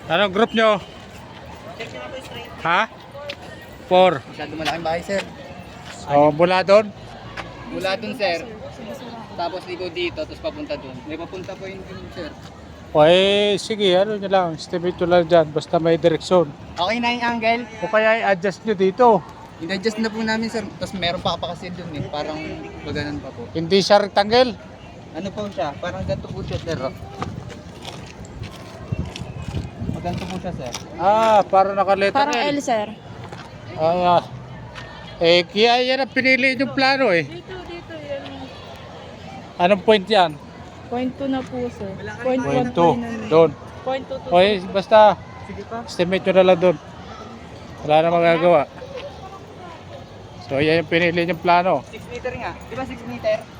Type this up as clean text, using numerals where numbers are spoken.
Anong group nyo? Check nyo na po straight. Ha? 4. Masyado malaking bahay, sir. So, mula doon? Mula dun, sir. Tapos ligo dito, tapos papunta dun. May papunta po yun dun, sir. O eh, sige, ano nyo lang, estimate nyo lang dyan, basta may direksyon. Okay na yung angle. O kaya i-adjust nyo dito. In-adjust na po namin, sir. Tapos meron pa kasi dun eh. Parang maganon pa po. Hindi siya rectangle. Ano po siya? Parang ganito po siya, sir. Ganito po siya, sir. Ah, para nakaletter Parang L. L, sir. Ah, eh, kaya yan ang pinili yung plano eh. Dito, yan. Anong point yan? Point 2 na po, sir. Point 1 Point po 2. yun. Doon. Point 2 to. O eh, basta, Sige pa. estimate nyo na lang doon. Wala na magagawa. So, yan yung pinili yung plano. 6 meter nga. Di ba 6 meter?